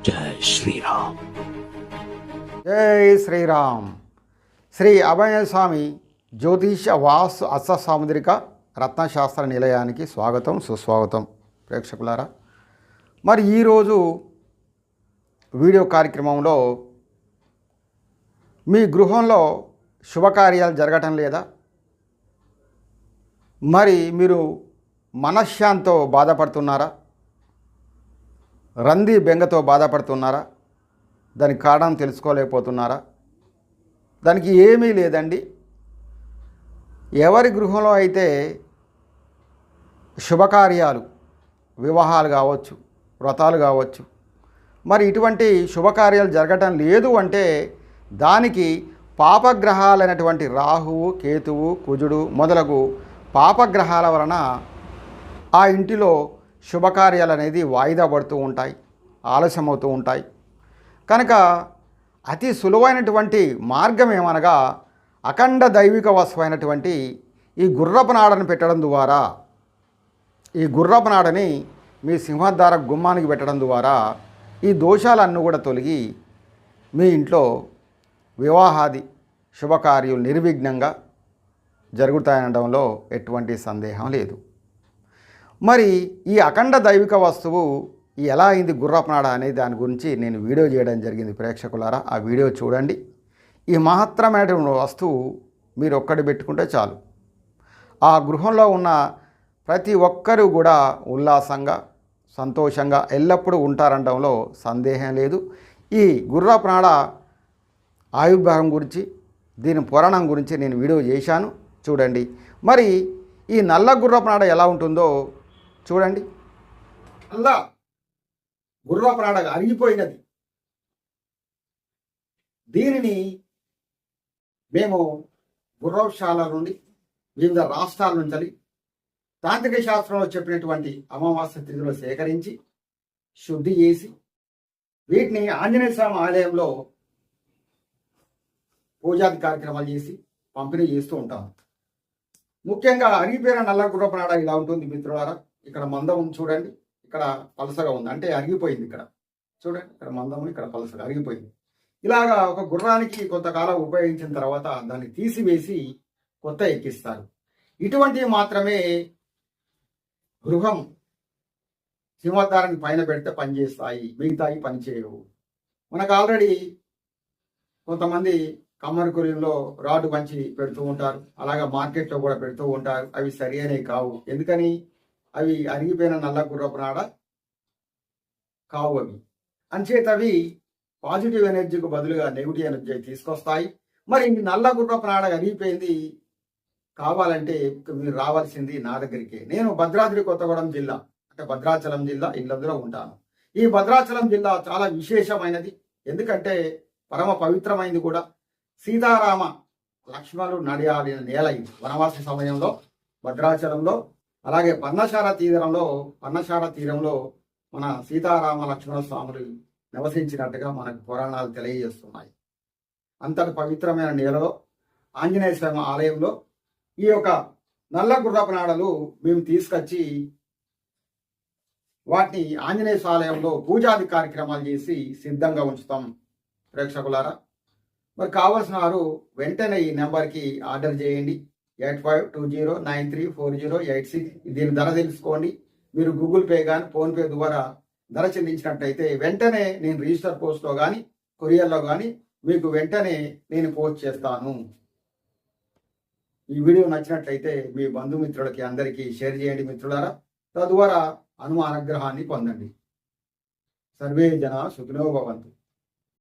జై శ్రీరామ్. జై శ్రీరామ్. శ్రీ అభయస్వామి జ్యోతిష వాస్తు అస్త సాముద్రిక రత్నశాస్త్ర నిలయానికి స్వాగతం సుస్వాగతం ప్రేక్షకులారా. మరి ఈరోజు వీడియో కార్యక్రమంలో మీ గృహంలో శుభకార్యాలు జరగటం లేదా, మరి మీరు మనశ్శాంతితో బాధపడుతున్నారా, రంది బెంగతో బాధపడుతున్నారా, దానికి కారణం తెలుసుకోలేకపోతున్నారా? దానికి ఏమీ లేదండి. ఎవరి గృహంలో అయితే శుభకార్యాలు, వివాహాలు కావచ్చు, వ్రతాలు కావచ్చు, మరి ఇటువంటి శుభకార్యాలు జరగటం లేదు అంటే దానికి పాపగ్రహాలైనటువంటి రాహువు, కేతువు, కుజుడు మొదలగు పాపగ్రహాల వలన ఆ ఇంటిలో శుభకార్యాలు అనేది వాయిదా పడుతూ ఉంటాయి, ఆలస్యమవుతూ ఉంటాయి. కనుక అతి సులువైనటువంటి మార్గం ఏమనగా అఖండ దైవిక వస్తువైనటువంటి ఈ గుర్రపు నాడని పెట్టడం ద్వారా, ఈ గుర్రపు నాడని మీ సింహద్వార గుమ్మానికి పెట్టడం ద్వారా ఈ దోషాలన్నీ కూడా తొలగి మీ ఇంట్లో వివాహాది శుభకార్యాలు నిర్విఘ్నంగా జరుగుతాయనడంలో ఎటువంటి సందేహం లేదు. మరి ఈ అఖండ దైవిక వస్తువు ఎలా అయింది గుర్రపు నాడ అనే దాని గురించి నేను వీడియో చేయడం జరిగింది ప్రేక్షకులారా. ఆ వీడియో చూడండి. ఈ మహత్తరమైనటువంటి వస్తువు మీరు ఒక్కటి పెట్టుకుంటే చాలు, ఆ గృహంలో ఉన్న ప్రతి ఒక్కరూ కూడా ఉల్లాసంగా సంతోషంగా ఎల్లప్పుడూ ఉంటారనడంలో సందేహం లేదు. ఈ గుర్రపు నాడ ఆయుర్భాగం గురించి, దీని పురాణం గురించి నేను వీడియో చేశాను, చూడండి. మరి ఈ నల్ల గుర్రపు నాడ ఎలా ఉంటుందో చూడండి. నల్ల గుర్రపు నాడ అరిగిపోయినది. దీనిని మేము గుర్రశాల నుండి, వివిధ రాష్ట్రాల నుంచి తాంత్రిక శాస్త్రంలో చెప్పినటువంటి అమావాస్య తిథిలో సేకరించి శుద్ధి చేసి వీటిని ఆంజనేయ స్వామి ఆలయంలో పూజాది కార్యక్రమాలు చేసి పంపిణీ చేస్తూ ఉంటాము. ముఖ్యంగా అరిగిపోయిన నల్ల గుర్రపు నాడ ఇలా ఉంటుంది మిత్రులారా. ఇక్కడ మందం చూడండి, ఇక్కడ పలసగా ఉంది, అంటే అరిగిపోయింది. ఇక్కడ చూడండి, ఇక్కడ మందము, ఇక్కడ పలసగా అరిగిపోయింది. ఇలాగా ఒక గుర్రానికి కొంతకాలం ఉపయోగించిన తర్వాత దాన్ని తీసివేసి కొత్త ఎక్కిస్తారు. ఇటువంటివి మాత్రమే గృహం సింహద్వారానికి పైన పెడితే పనిచేస్తాయి, మిగతాయి పనిచేయవు. మనకు ఆల్రెడీ కొంతమంది కమ్మరికులంలో రాడ్డు పంచి పెడుతూ ఉంటారు, అలాగే మార్కెట్లో కూడా పెడుతూ ఉంటారు. అవి సరి అనేవి కావు. ఎందుకని? అవి అరిగిపోయిన నల్ల గుర్రపు నాడ కావు. అవి అంచేత అవి పాజిటివ్ ఎనర్జీకి బదులుగా నెగిటివ్ ఎనర్జీ తీసుకొస్తాయి. మరి ఈ నల్ల గుర్రపు నాడ అరిగిపోయింది కావాలంటే మీరు రావాల్సింది నా దగ్గరికి. నేను భద్రాద్రి కొత్తగూడెం జిల్లా, అంటే భద్రాచలం జిల్లా, ఇళ్ళందులో ఉంటాను. ఈ భద్రాచలం జిల్లా చాలా విశేషమైనది. ఎందుకంటే పరమ పవిత్రమైనది కూడా. సీతారామ లక్ష్మణులు నడియాడిన నేల ఇది వనవాస సమయంలో భద్రాచలంలో. అలాగే పర్ణశాల తీరంలో మన సీతారామ లక్ష్మణ స్వాములు నివసించినట్టుగా మనకు పురాణాలు తెలియజేస్తున్నాయి. అంతటి పవిత్రమైన నేలలో ఆంజనేయ స్వామి ఆలయంలో ఈ యొక్క నల్ల గుర్రపు నాడలు మేము తీసుకొచ్చి వాటిని ఆంజనేయ ఆలయంలో పూజాది కార్యక్రమాలు చేసి సిద్ధంగా ఉంచుతాం ప్రేక్షకులారా. మరి కావాల్సిన వారు వెంటనే ఈ నెంబర్కి ఆర్డర్ చేయండి. 8520934086. దీని ధర తెలుసుకోండి. మీరు గూగుల్ పే కానీ ఫోన్పే ద్వారా ధర చెల్లించినట్టయితే వెంటనే నేను రిజిస్టర్ పోస్ట్లో కానీ కొరియర్లో కానీ మీకు వెంటనే నేను పోస్ట్ చేస్తాను. ఈ వీడియో నచ్చినట్లయితే మీ బంధుమిత్రులకి అందరికీ షేర్ చేయండి మిత్రులారా. తద్వారా అనుగ్రహాన్ని పొందండి. సర్వే జన సుఖినో భవంతు.